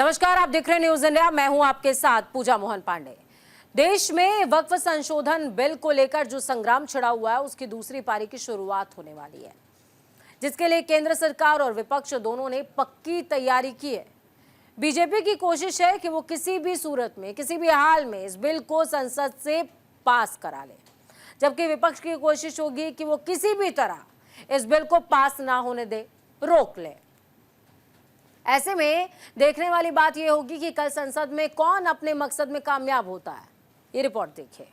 नमस्कार, आप देख रहे हैं न्यूज इंडिया। मैं हूं आपके साथ पूजा मोहन पांडे। देश में वक्फ संशोधन बिल को लेकर जो संग्राम छिड़ा हुआ है, उसकी दूसरी पारी की शुरुआत होने वाली है, जिसके लिए केंद्र सरकार और विपक्ष दोनों ने पक्की तैयारी की है। बीजेपी की कोशिश है कि वो किसी भी सूरत में, किसी भी हाल में इस बिल को संसद से पास करा ले, जबकि विपक्ष की कोशिश होगी कि वो किसी भी तरह इस बिल को पास ना होने दे, रोक ले। ऐसे में देखने वाली बात यह होगी कि कल संसद में कौन अपने मकसद में कामयाब होता है। ये रिपोर्ट देखिए।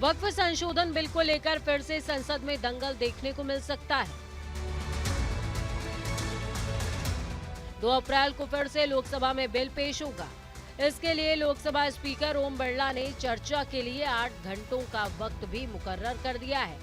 वक्फ संशोधन बिल को लेकर फिर से संसद में दंगल देखने को मिल सकता है। 2 अप्रैल को फिर से लोकसभा में बिल पेश होगा। इसके लिए लोकसभा स्पीकर ओम बिरला ने चर्चा के लिए 8 घंटों का वक्त भी मुकर्रर कर दिया है।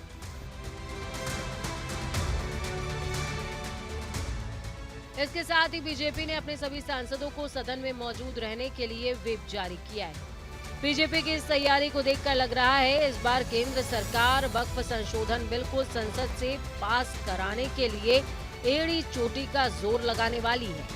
इसके साथ ही बीजेपी ने अपने सभी सांसदों को सदन में मौजूद रहने के लिए व्हिप जारी किया है। बीजेपी की इस तैयारी को देखकर लग रहा है इस बार केंद्र सरकार वक्फ संशोधन बिल को संसद से पास कराने के लिए एड़ी चोटी का जोर लगाने वाली है।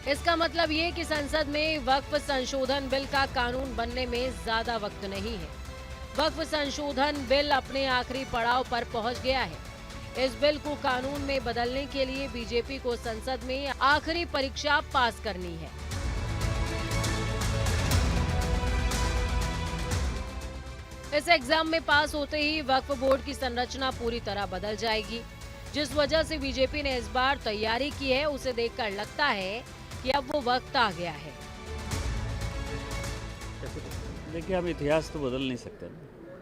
इसका मतलब ये कि संसद में वक्फ संशोधन बिल का कानून बनने में ज्यादा वक्त नहीं है। वक्फ संशोधन बिल अपने आखिरी पड़ाव पर पहुंच गया है। इस बिल को कानून में बदलने के लिए बीजेपी को संसद में आखिरी परीक्षा पास करनी है। इस एग्जाम में पास होते ही वक्फ बोर्ड की संरचना पूरी तरह बदल जाएगी। जिस वजह से बीजेपी ने इस बार तैयारी की है, उसे देखकर लगता है कि अब वो वक्त आ गया है। देखिए, हम इतिहास तो बदल नहीं सकते।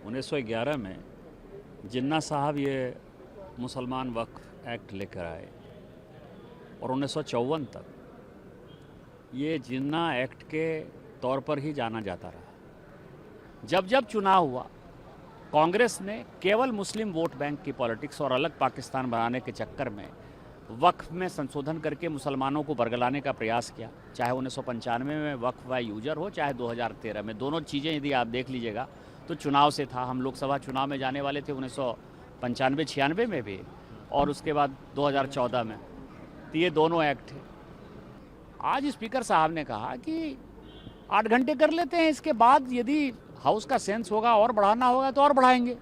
1911 में जिन्ना साहब ये मुसलमान वक्फ एक्ट लेकर आए और 1954 तक ये जिन्ना एक्ट के तौर पर ही जाना जाता रहा। जब जब चुनाव हुआ, कांग्रेस ने केवल मुस्लिम वोट बैंक की पॉलिटिक्स और अलग पाकिस्तान बनाने के चक्कर में वक्फ में संशोधन करके मुसलमानों को बरगलाने का प्रयास किया। चाहे 1995 में वक्फ बाय यूजर हो, चाहे 2013 में, दोनों चीज़ें यदि आप देख लीजिएगा तो चुनाव से था। हम लोकसभा चुनाव में जाने वाले थे 1995-96 में भी, और उसके बाद 2014 में। तो ये दोनों एक्ट थे। आज स्पीकर साहब ने कहा कि 8 घंटे कर लेते हैं, इसके बाद यदि हाउस का सेंस होगा और बढ़ाना होगा तो और बढ़ाएंगे।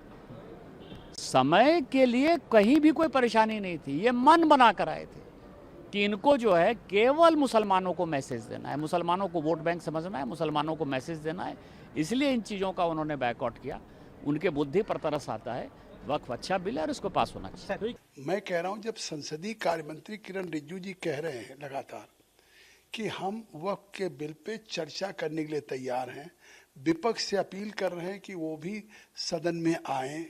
समय के लिए कहीं भी कोई परेशानी नहीं थी। ये मन बना कर आए थे कि इनको जो है केवल मुसलमानों को मैसेज देना है, मुसलमानों को वोट बैंक समझना है, मुसलमानों को मैसेज देना है। इसलिए इन चीज़ों का उन्होंने बैकआउट किया। उनके बुद्धि पर तरस आता है। वक्फ अच्छा बिल है और इसको पास होना चाहिए। मैं कह रहा हूँ, जब संसदीय कार्य मंत्री किरण रिजिजू जी कह रहे हैं लगातार कि हम वक्फ के बिल पे चर्चा करने के लिए तैयार हैं, विपक्ष से अपील कर रहे हैं कि वो भी सदन में आए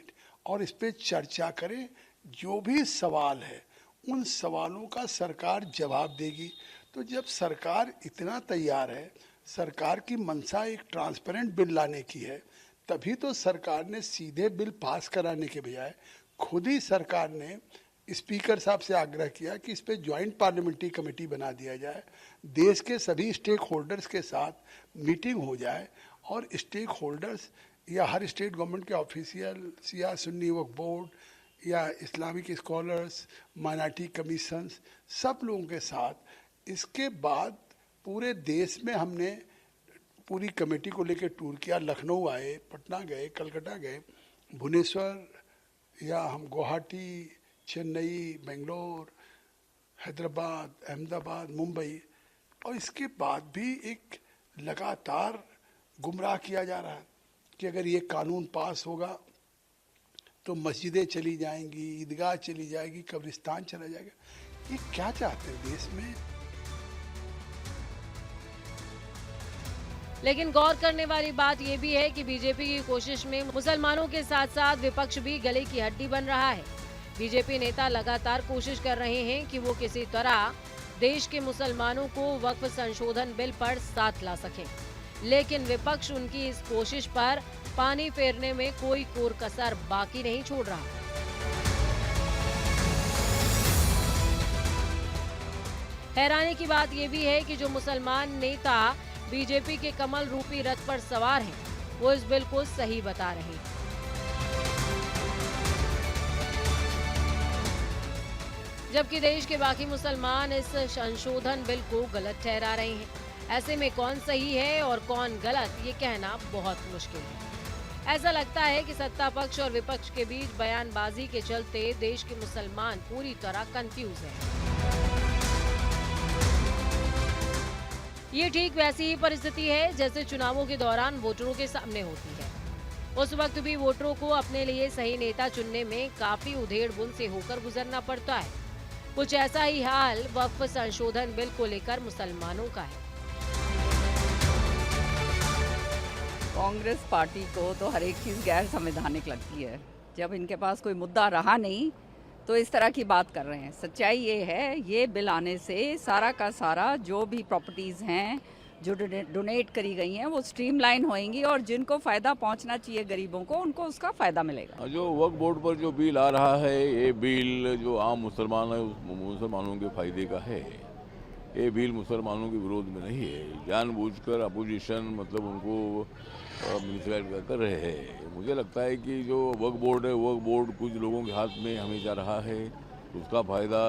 और इस पे चर्चा करें। जो भी सवाल है उन सवालों का सरकार जवाब देगी। तो जब सरकार इतना तैयार है, सरकार की मंशा एक ट्रांसपेरेंट बिल लाने की है, तभी तो सरकार ने सीधे बिल पास कराने के बजाय खुद ही सरकार ने स्पीकर साहब से आग्रह किया कि इस पे ज्वाइंट पार्लियामेंट्री कमेटी बना दिया जाए, देश के सभी स्टेक होल्डर्स के साथ मीटिंग हो जाए और स्टेक होल्डर्स या हर स्टेट गवर्नमेंट के ऑफिशियल या सुन्नी वक्फ बोर्ड या इस्लामिक स्कॉलर्स, माइनॉरिटी कमीशंस, सब लोगों के साथ। इसके बाद पूरे देश में हमने पूरी कमेटी को लेकर टूर किया। लखनऊ आए, पटना गए, कलकत्ता गए, भुवनेश्वर या हम गुवाहाटी, चेन्नई, बेंगलोर, हैदराबाद, अहमदाबाद, मुंबई, और इसके बाद भी एक लगातार गुमराह किया जा रहा है कि अगर ये कानून पास होगा तो मस्जिदें चली जाएंगी, ईदगाह चली जाएगी, कब्रिस्तान चला जाएगा। ये क्या चाहते हैं देश में? लेकिन गौर करने वाली बात यह भी है कि बीजेपी की कोशिश में मुसलमानों के साथ साथ विपक्ष भी गले की हड्डी बन रहा है। बीजेपी नेता लगातार कोशिश कर रहे हैं कि वो किसी तरह देश के मुसलमानों को वक्फ संशोधन बिल पर साथ ला सकें, लेकिन विपक्ष उनकी इस कोशिश पर पानी फेरने में कोई कोर कसर बाकी नहीं छोड़ रहा। हैरानी की बात यह भी है कि जो मुसलमान नेता बीजेपी के कमल रूपी रथ पर सवार हैं, वो इस बिल को सही बता रहे हैं। जबकि देश के बाकी मुसलमान इस संशोधन बिल को गलत ठहरा रहे हैं। ऐसे में कौन सही है और कौन गलत, ये कहना बहुत मुश्किल है। ऐसा लगता है कि सत्ता पक्ष और विपक्ष के बीच बयानबाजी के चलते देश के मुसलमान पूरी तरह कंफ्यूज हैं। ये ठीक वैसी ही परिस्थिति है जैसे चुनावों के दौरान वोटरों के सामने होती है। उस वक्त भी वोटरों को अपने लिए सही नेता चुनने में काफी उधेड़-बुन से होकर गुजरना पड़ता है। कुछ ऐसा ही हाल वक्फ संशोधन बिल को लेकर मुसलमानों का है। कांग्रेस पार्टी को तो हर एक चीज़ गैर संवैधानिक लगती है। जब इनके पास कोई मुद्दा रहा नहीं तो इस तरह की बात कर रहे हैं। सच्चाई ये है, ये बिल आने से सारा का सारा जो भी प्रॉपर्टीज़ हैं जो डोनेट करी गई हैं वो स्ट्रीमलाइन होएंगी और जिनको फ़ायदा पहुंचना चाहिए गरीबों को, उनको उसका फ़ायदा मिलेगा। जो वक्फ बोर्ड पर जो बिल आ रहा है, ये बिल जो आम मुसलमान है मुसलमानों के फायदे का है। ये बिल मुसलमानों के विरोध में नहीं है। जानबूझकर अपोजिशन मतलब उनको मिसगाइड कर रहे हैं। मुझे लगता है कि जो वक्फ बोर्ड है, वक्फ बोर्ड कुछ लोगों के हाथ में हमेशा रहा है, उसका फ़ायदा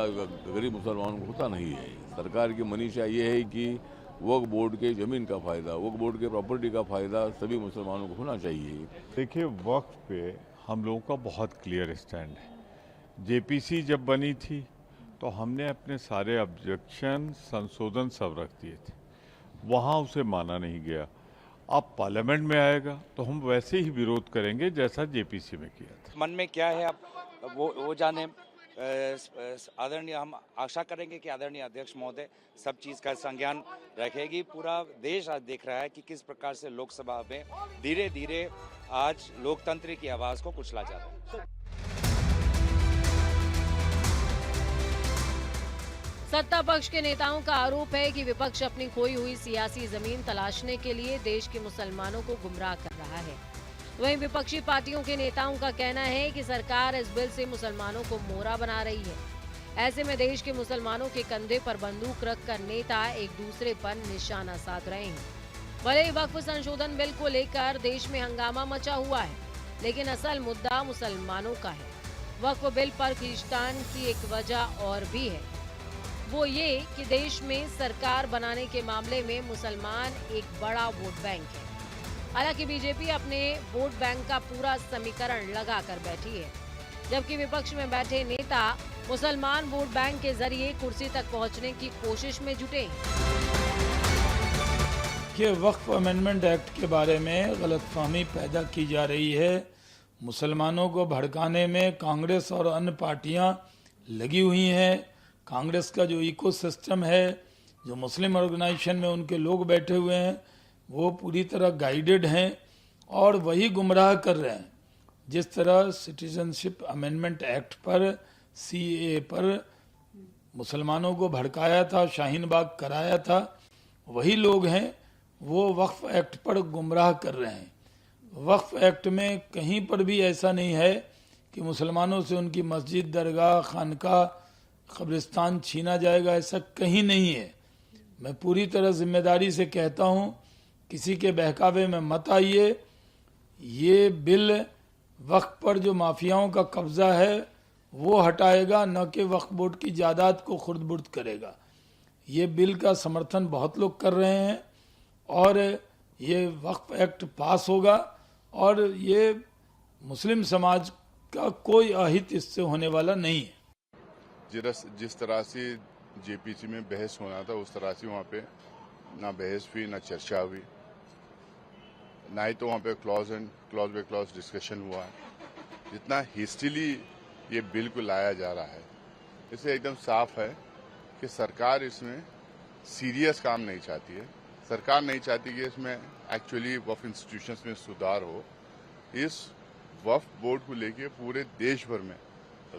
गरीब मुसलमानों को होता नहीं है। सरकार की मनीषा ये है कि वक्फ बोर्ड के ज़मीन का फ़ायदा, वक्फ बोर्ड के प्रॉपर्टी का फ़ायदा सभी मुसलमानों को होना चाहिए। देखिए, वक्फ पे हम लोगों का बहुत क्लियर स्टैंड है। जेपीसी जब बनी थी तो हमने अपने सारे ऑब्जेक्शन संशोधन सब रख दिए थे, वहाँ उसे माना नहीं गया। अब पार्लियामेंट में आएगा तो हम वैसे ही विरोध करेंगे जैसा जेपीसी में किया था। मन में क्या है अब वो जाने। आदरणीय, हम आशा करेंगे कि आदरणीय अध्यक्ष महोदय सब चीज़ का संज्ञान रखेगी। पूरा देश आज देख रहा है कि किस प्रकार से लोकसभा में धीरे धीरे आज लोकतंत्र की आवाज़ को कुचला जा रहा है। सत्ता पक्ष के नेताओं का आरोप है कि विपक्ष अपनी खोई हुई सियासी जमीन तलाशने के लिए देश के मुसलमानों को गुमराह कर रहा है। वहीं विपक्षी पार्टियों के नेताओं का कहना है कि सरकार इस बिल से मुसलमानों को मोहरा बना रही है। ऐसे में देश के मुसलमानों के कंधे पर बंदूक रखकर नेता एक दूसरे पर निशाना साध रहे हैं। भले ही वक्फ संशोधन बिल को लेकर देश में हंगामा मचा हुआ है, लेकिन असल मुद्दा मुसलमानों का है। वक्फ बिल पर खींचतान की एक वजह और भी है, वो ये कि देश में सरकार बनाने के मामले में मुसलमान एक बड़ा वोट बैंक है। हालांकि बीजेपी अपने वोट बैंक का पूरा समीकरण लगाकर बैठी है, जबकि विपक्ष में बैठे नेता मुसलमान वोट बैंक के जरिए कुर्सी तक पहुंचने की कोशिश में जुटे हैं। कि वक्फ अमेंडमेंट एक्ट के बारे में गलतफहमी पैदा की जा रही है। मुसलमानों को भड़काने में कांग्रेस और अन्य पार्टियां लगी हुई हैं। कांग्रेस का जो इकोसिस्टम है, जो मुस्लिम ऑर्गेनाइजेशन में उनके लोग बैठे हुए हैं, वो पूरी तरह गाइडेड हैं और वही गुमराह कर रहे हैं। जिस तरह सिटीजनशिप अमेंडमेंट एक्ट पर, सीएए पर मुसलमानों को भड़काया था, शाहीन बाग कराया था, वही लोग हैं वो वक्फ एक्ट पर गुमराह कर रहे हैं। वक्फ एक्ट में कहीं पर भी ऐसा नहीं है कि मुसलमानों से उनकी मस्जिद, दरगाह, खानका, कब्रिस्तान छीना जाएगा, ऐसा कहीं नहीं है। मैं पूरी तरह जिम्मेदारी से कहता हूं, किसी के बहकावे में मत आइए। ये बिल वक्फ पर जो माफियाओं का कब्जा है वो हटाएगा, न कि वक्फ बोर्ड की जायदाद को खुर्द-बुर्द करेगा। ये बिल का समर्थन बहुत लोग कर रहे हैं और ये वक्फ एक्ट पास होगा और ये मुस्लिम समाज का कोई अहित इससे होने वाला नहीं है। जिस तरह से जेपीसी में बहस होना था उस तरह से वहाँ पे ना बहस हुई, ना चर्चा हुई, ना ही तो वहाँ पे क्लॉज बाय क्लॉज डिस्कशन हुआ। जितना हिस्ट्रीली ये बिल को लाया जा रहा है, इससे एकदम साफ है कि सरकार इसमें सीरियस काम नहीं चाहती है। सरकार नहीं चाहती कि इसमें एक्चुअली वक्फ इंस्टीट्यूशंस में सुधार हो। इस वक्फ बोर्ड को लेके पूरे देश भर में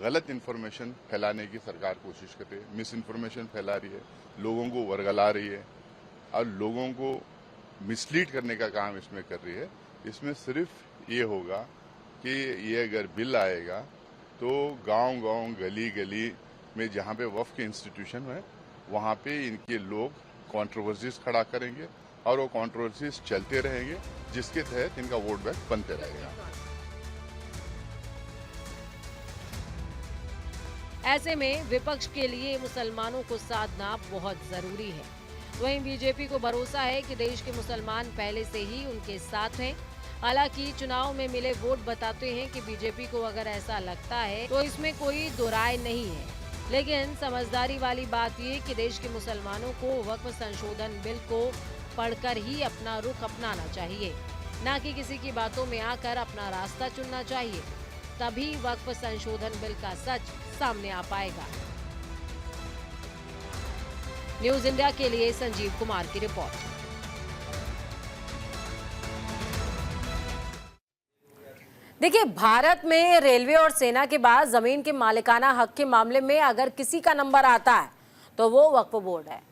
गलत इन्फॉर्मेशन फैलाने की सरकार कोशिश कर रही है, मिस इन्फॉर्मेशन फैला रही है, लोगों को वर्गला रही है और लोगों को मिसलीड करने का काम इसमें कर रही है। इसमें सिर्फ ये होगा कि ये अगर बिल आएगा तो गांव-गांव, गली-गली में जहाँ पे वक्फ के इंस्टीट्यूशन है वहाँ पे इनके लोग कंट्रोवर्सीज खड़ा करेंगे और वो कंट्रोवर्सीज चलते रहेंगे, जिसके तहत इनका वोट बैंक बनते रहेगा। ऐसे में विपक्ष के लिए मुसलमानों को साधना बहुत जरूरी है। वहीं बीजेपी को भरोसा है कि देश के मुसलमान पहले से ही उनके साथ हैं। हालांकि चुनाव में मिले वोट बताते हैं कि बीजेपी को अगर ऐसा लगता है तो इसमें कोई दो राय नहीं है, लेकिन समझदारी वाली बात ये कि देश के मुसलमानों को वक्फ संशोधन बिल को पढ़कर ही अपना रुख अपनाना चाहिए, न कि किसी की बातों में आकर अपना रास्ता चुनना चाहिए। तभी वक्फ संशोधन बिल का सच सामने आ पाएगा। न्यूज इंडिया के लिए संजीव कुमार की रिपोर्ट। देखिए, भारत में रेलवे और सेना के बाद जमीन के मालिकाना हक के मामले में अगर किसी का नंबर आता है तो वो वक्फ बोर्ड है।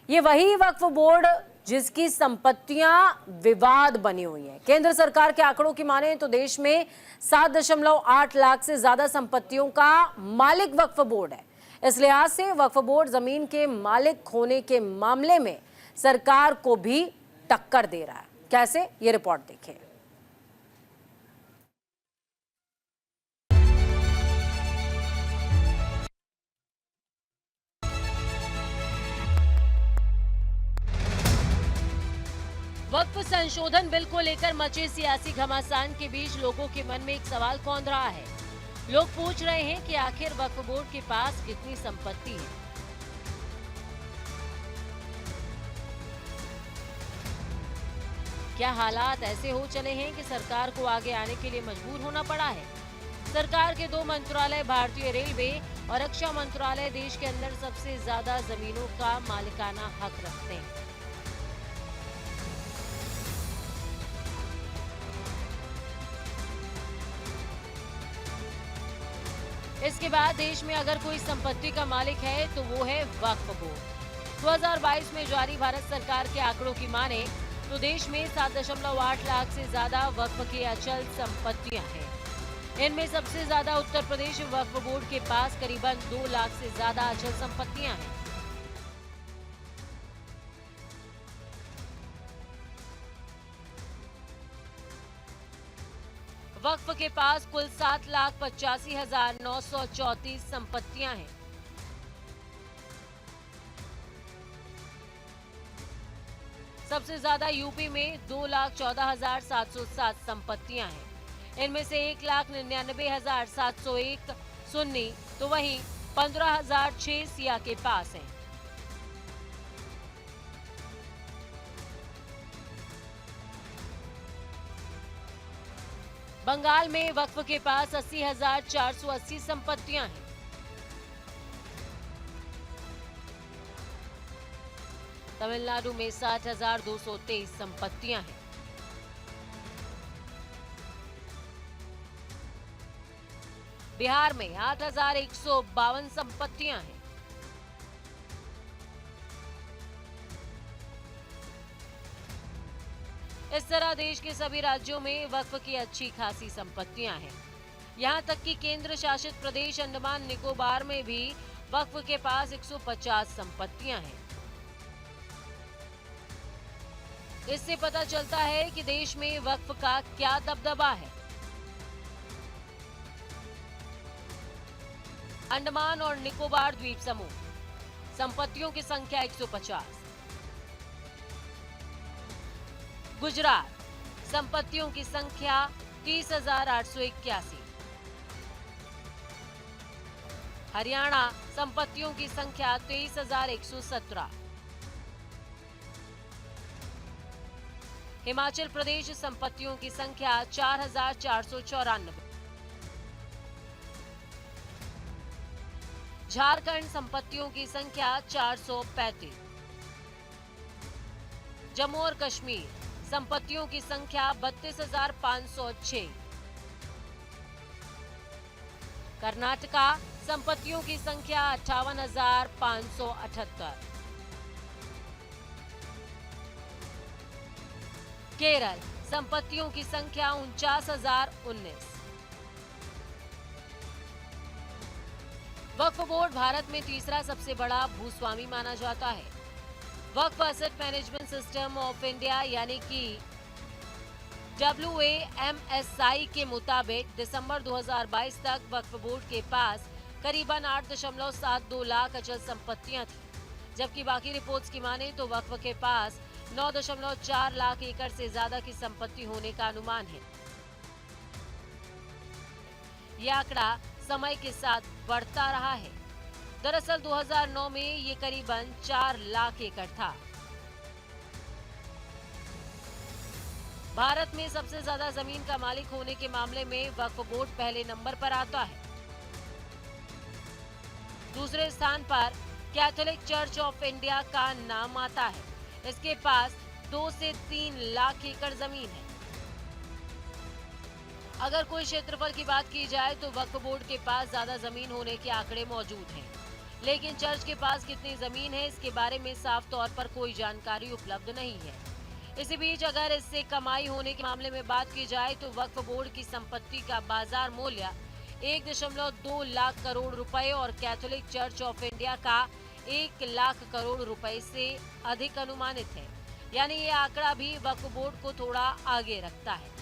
ये वही वक्फ बोर्ड जिसकी संपत्तियां विवाद बनी हुई हैं। केंद्र सरकार के आंकड़ों की माने तो देश में 7.8 लाख से ज्यादा संपत्तियों का मालिक वक्फ बोर्ड है। इस लिहाज से वक्फ बोर्ड जमीन के मालिक होने के मामले में सरकार को भी टक्कर दे रहा है। कैसे, ये रिपोर्ट देखिए। वक्फ संशोधन बिल को लेकर मचे सियासी घमासान के बीच लोगों के मन में एक सवाल कौंध रहा है। लोग पूछ रहे हैं कि आखिर वक्फ बोर्ड के पास कितनी संपत्ति है। क्या हालात ऐसे हो चले हैं कि सरकार को आगे आने के लिए मजबूर होना पड़ा है। सरकार के 2 मंत्रालय भारतीय रेलवे और रक्षा मंत्रालय देश के अंदर सबसे ज्यादा जमीनों का मालिकाना हक रखते हैं। इसके बाद देश में अगर कोई संपत्ति का मालिक है तो वो है वक्फ बोर्ड। 2022 में जारी भारत सरकार के आंकड़ों की माने तो देश में 7.8 लाख से ज्यादा वक्फ की अचल संपत्तियां हैं। इनमें सबसे ज्यादा उत्तर प्रदेश वक्फ बोर्ड के पास करीबन 2 लाख से ज्यादा अचल संपत्तियां हैं। वक्फ के पास कुल 7,85,934 संपत्तियां हैं। सबसे ज्यादा यूपी में 2,14,707 संपत्तियां हैं। इनमें से 1,99,701 सुन्नी तो वहीं 15,006 सिया के पास हैं। बंगाल में वक्फ के पास 80,480 संपत्तियां हैं। तमिलनाडु में 60,223 संपत्तियां हैं। बिहार में 8,152 संपत्तियां हैं। इस तरह देश के सभी राज्यों में वक्फ की अच्छी खासी संपत्तियां हैं। यहां तक कि केंद्र शासित प्रदेश अंडमान निकोबार में भी वक्फ के पास 150 संपत्तियां हैं। इससे पता चलता है कि देश में वक्फ का क्या दबदबा है। अंडमान और निकोबार द्वीप समूह, संपत्तियों की संख्या 150। गुजरात, संपत्तियों की संख्या 30,881। हरियाणा, संपत्तियों की संख्या 23,117। हिमाचल प्रदेश, संपत्तियों की संख्या 4,494। झारखंड, संपत्तियों की संख्या 435। जम्मू और कश्मीर, संपत्तियों की संख्या 32,506। कर्नाटका, संपत्तियों की संख्या 58,578। केरल, संपत्तियों की संख्या 49,019। वक्फ बोर्ड भारत में तीसरा सबसे बड़ा भूस्वामी माना जाता है। Waqf asset management system of India यानी कि WAMSI के मुताबिक दिसंबर 2022 तक वक्फ बोर्ड के पास करीबन 8.72 लाख अचल संपत्तियां थी, जबकि बाकी रिपोर्ट्स की माने तो वक्फ के पास 9.4 लाख एकड़ से ज्यादा की संपत्ति होने का अनुमान है। यह आंकड़ा समय के साथ बढ़ता रहा है। दरअसल 2009 में ये करीबन 4 लाख एकड़ था। भारत में सबसे ज्यादा जमीन का मालिक होने के मामले में वक्फ बोर्ड पहले नंबर पर आता है। दूसरे स्थान पर कैथोलिक चर्च ऑफ इंडिया का नाम आता है। इसके पास 2 से 3 लाख एकड़ जमीन है। अगर कोई क्षेत्रफल की बात की जाए तो वक्फ बोर्ड के पास ज्यादा जमीन होने के आंकड़े मौजूद हैं, लेकिन चर्च के पास कितनी जमीन है इसके बारे में साफ तौर पर कोई जानकारी उपलब्ध नहीं है। इसी बीच अगर इससे कमाई होने के मामले में बात की जाए तो वक्फ बोर्ड की संपत्ति का बाजार मूल्य 1.2 लाख करोड़ रुपए और कैथोलिक चर्च ऑफ इंडिया का 1 लाख करोड़ रुपए से अधिक अनुमानित है। यानी ये आंकड़ा भी वक्फ बोर्ड को थोड़ा आगे रखता है।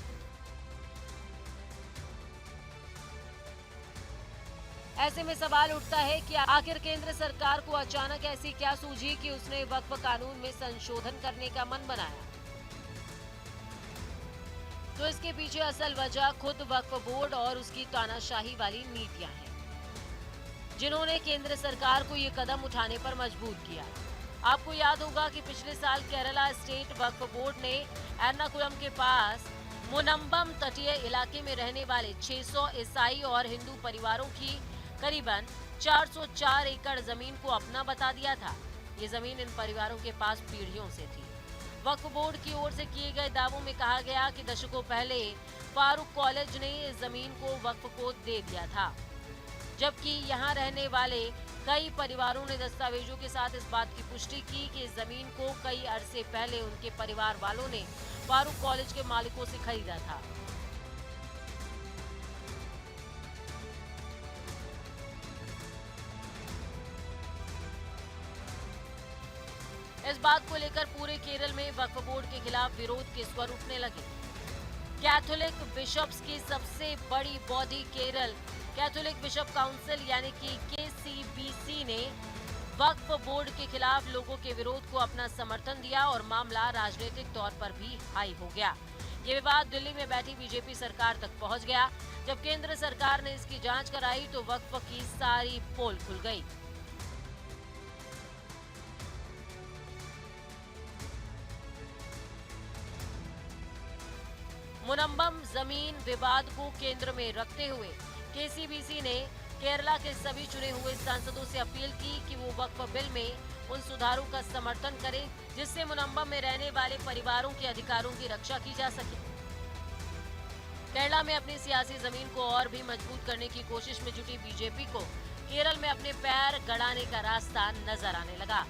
ऐसे में सवाल उठता है कि आखिर केंद्र सरकार को अचानक ऐसी क्या सूझी कि उसने वक्फ कानून में संशोधन करने का मन बनाया। तो इसके पीछे असल वजह खुद वक्फ बोर्ड और उसकी तानाशाही वाली नीतियां हैं, जिन्होंने केंद्र सरकार को ये कदम उठाने पर मजबूर किया। आपको याद होगा कि पिछले साल केरला स्टेट वक्फ बोर्ड ने एर्नाकुलम के पास मुनम्बम तटीय इलाके में रहने वाले 600 ईसाई और हिंदू परिवारों की करीबन 404 एकड़ जमीन को अपना बता दिया था। ये जमीन इन परिवारों के पास पीढ़ियों से थी। वक्फ बोर्ड की ओर से किए गए दावों में कहा गया कि दशकों पहले फारूक कॉलेज ने इस जमीन को वक्फ को दे दिया था, जबकि यहाँ रहने वाले कई परिवारों ने दस्तावेजों के साथ इस बात की पुष्टि की कि इस जमीन को कई अरसे पहले उनके परिवार वालों ने फारूक कॉलेज के मालिकों से खरीदा था। इस बात को लेकर पूरे केरल में वक्फ बोर्ड के खिलाफ विरोध के स्वर उठने लगे। कैथोलिक बिशप्स की सबसे बड़ी body Kerala Catholic bishop council यानी कि KCBC ने वक्फ बोर्ड के खिलाफ लोगों के विरोध को अपना समर्थन दिया और मामला राजनीतिक तौर पर भी हाई हो गया। ये विवाद दिल्ली में बैठी बीजेपी सरकार तक पहुंच गया। जब केंद्र सरकार ने इसकी जांच कराई तो वक्फ की सारी पोल खुल गई। मुनम्बम जमीन विवाद को केंद्र में रखते हुए KCBC ने केरला के सभी चुने हुए सांसदों से अपील की कि वो वक्फ बिल में उन सुधारों का समर्थन करें जिससे मुनम्बम में रहने वाले परिवारों के अधिकारों की रक्षा की जा सके। केरला में अपनी सियासी जमीन को और भी मजबूत करने की कोशिश में जुटी बीजेपी को केरल में अपने पैर गड़ाने का रास्ता नजर आने लगा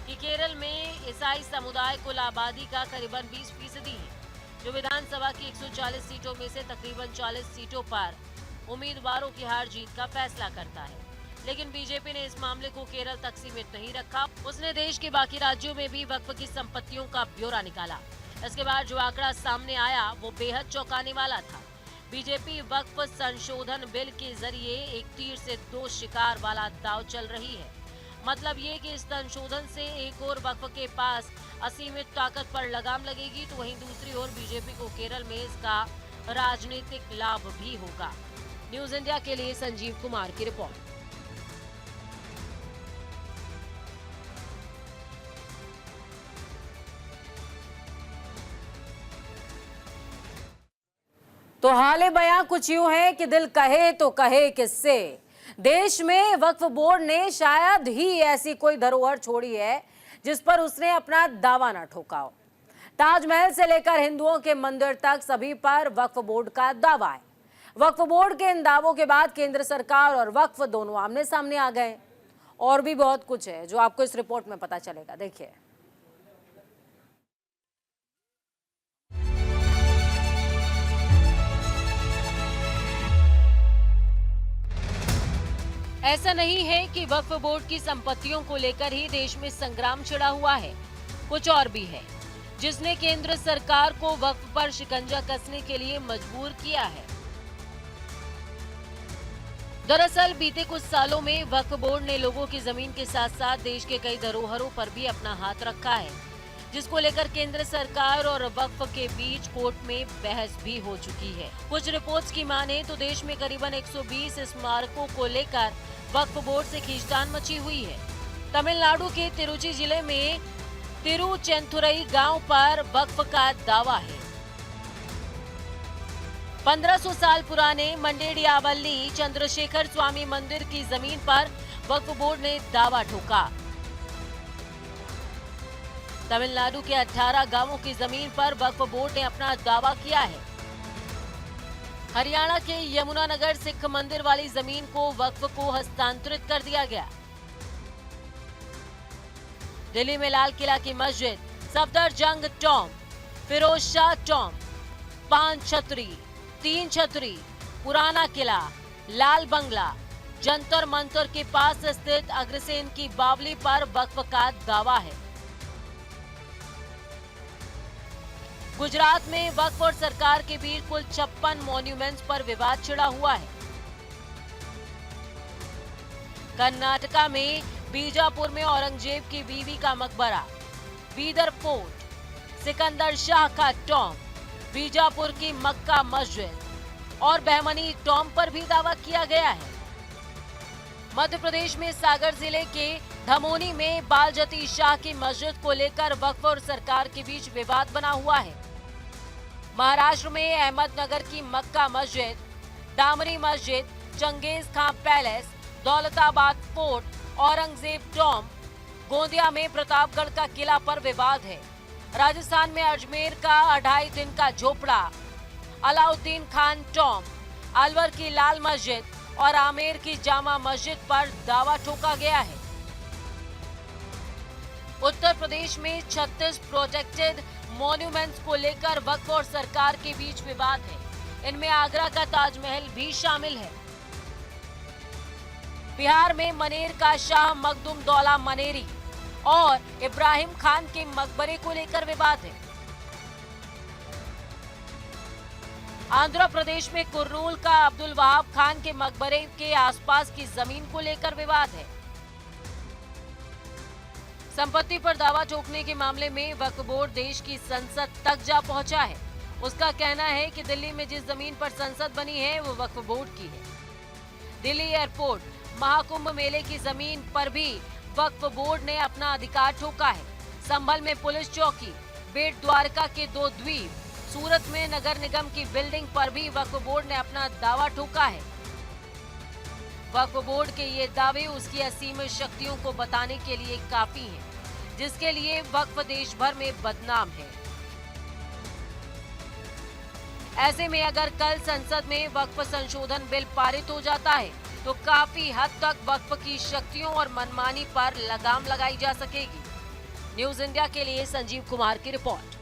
कि केरल में ईसाई समुदाय कुल आबादी का करीबन 20% है, जो विधानसभा की 140 सीटों में से तकरीबन 40 सीटों पर उम्मीदवारों की हार जीत का फैसला करता है। लेकिन बीजेपी ने इस मामले को केरल तक सीमित नहीं रखा। उसने देश के बाकी राज्यों में भी वक्फ की संपत्तियों का ब्यौरा निकाला। इसके बाद जो आंकड़ा सामने आया वो बेहद चौंकाने वाला था। बीजेपी वक्फ संशोधन बिल के जरिए एक तीर से 2 शिकार वाला दांव चल रही है। मतलब ये कि इस संशोधन से एक और वक्फ के पास असीमित ताकत पर लगाम लगेगी तो वहीं दूसरी ओर बीजेपी को केरल में इसका राजनीतिक लाभ भी होगा। न्यूज इंडिया के लिए संजीव कुमार की रिपोर्ट। तो हाल बयां कुछ यूं है कि दिल कहे तो कहे किससे। देश में वक्फ बोर्ड ने शायद ही ऐसी कोई धरोहर छोड़ी है जिस पर उसने अपना दावा न ठोका हो। ताजमहल से लेकर हिंदुओं के मंदिर तक सभी पर वक्फ बोर्ड का दावा है। वक्फ बोर्ड के इन दावों के बाद केंद्र सरकार और वक्फ दोनों आमने सामने आ गए। और भी बहुत कुछ है जो आपको इस रिपोर्ट में पता चलेगा, देखिए। ऐसा नहीं है कि वक्फ बोर्ड की संपत्तियों को लेकर ही देश में संग्राम छिड़ा हुआ है, कुछ और भी है जिसने केंद्र सरकार को वक्फ पर शिकंजा कसने के लिए मजबूर किया है। दरअसल बीते कुछ सालों में वक्फ बोर्ड ने लोगों की जमीन के साथ साथ देश के कई धरोहरों पर भी अपना हाथ रखा है, जिसको लेकर केंद्र सरकार और वक्फ के बीच कोर्ट में बहस भी हो चुकी है। कुछ रिपोर्ट्स की माने तो देश में करीबन 120 स्मारकों को लेकर वक्फ बोर्ड से खींचतान मची हुई है। तमिलनाडु के तिरुचि जिले में तिरुचेंथुरई गांव पर वक्फ का दावा है। 1500 साल पुराने मंडेडियावल्ली चंद्रशेखर स्वामी मंदिर की जमीन पर वक्फ बोर्ड ने दावा ठोका। तमिलनाडु के 18 गांवों की जमीन पर वक्फ बोर्ड ने अपना दावा किया है। हरियाणा के यमुनानगर सिख मंदिर वाली जमीन को वक्फ को हस्तांतरित कर दिया गया। दिल्ली में लाल किला की मस्जिद, सफदरजंग टॉम्ब, फिरोज शाह टॉम्ब, 5 छतरी, 3 छतरी, पुराना किला, लाल बंगला, जंतर मंतर के पास स्थित अग्रसेन की बावली पर वक्फ का दावा है। गुजरात में वक्फ और सरकार के बीच कुल 56 मॉन्यूमेंट्स पर विवाद छिड़ा हुआ है। कर्नाटका में बीजापुर में औरंगजेब की बीवी का मकबरा, बीदर फोर्ट, सिकंदर शाह का टॉम्ब, बीजापुर की मक्का मस्जिद और बहमनी टॉम्ब पर भी दावा किया गया है। मध्य प्रदेश में सागर जिले के धमोनी में बालजती शाह की मस्जिद को लेकर वक्फ और सरकार के बीच विवाद बना हुआ है। महाराष्ट्र में अहमदनगर की मक्का Masjid, Damri Masjid, Genghis Khan palace, Daulatabad fort, Aurangzeb tomb, Gondia में प्रतापगढ़ का किला पर विवाद है। राजस्थान में अजमेर का 2.5 दिन का झोपड़ा, अलाउद्दीन खान टॉम्ब, अलवर की लाल मस्जिद और आमेर की जामा मस्जिद पर दावा ठोका गया है। उत्तर प्रदेश में 36 प्रोटेक्टेड मॉन्यूमेंट्स को लेकर वक्फ और सरकार के बीच विवाद है। इनमें आगरा का ताजमहल भी शामिल है। बिहार में मनेर का शाह मखदुम-दौला मनेरी और इब्राहिम खान के मकबरे को लेकर विवाद है। आंध्र प्रदेश में कुर्नूल का अब्दुल वहाब खान के मकबरे के आसपास की जमीन को लेकर विवाद है। संपत्ति पर दावा ठोकने के मामले में वक्फ बोर्ड देश की संसद तक जा पहुंचा है। उसका कहना है कि दिल्ली में जिस जमीन पर संसद बनी है वो वक्फ बोर्ड की है। दिल्ली एयरपोर्ट, महाकुंभ मेले की जमीन पर भी वक्फ बोर्ड ने अपना अधिकार ठोका है। संभल में पुलिस चौकी, बेट द्वारका के 2 द्वीप, सूरत में नगर निगम की बिल्डिंग पर भी वक्फ बोर्ड ने अपना दावा ठोका है। वक्फ बोर्ड के ये दावे उसकी असीमित शक्तियों को बताने के लिए काफी हैं, जिसके लिए वक्फ देश भर में बदनाम है। ऐसे में अगर कल संसद में वक्फ संशोधन बिल पारित हो जाता है तो काफी हद तक वक्फ की शक्तियों और मनमानी पर लगाम लगाई जा सकेगी। न्यूज़ इंडिया के लिए संजीव कुमार की रिपोर्ट।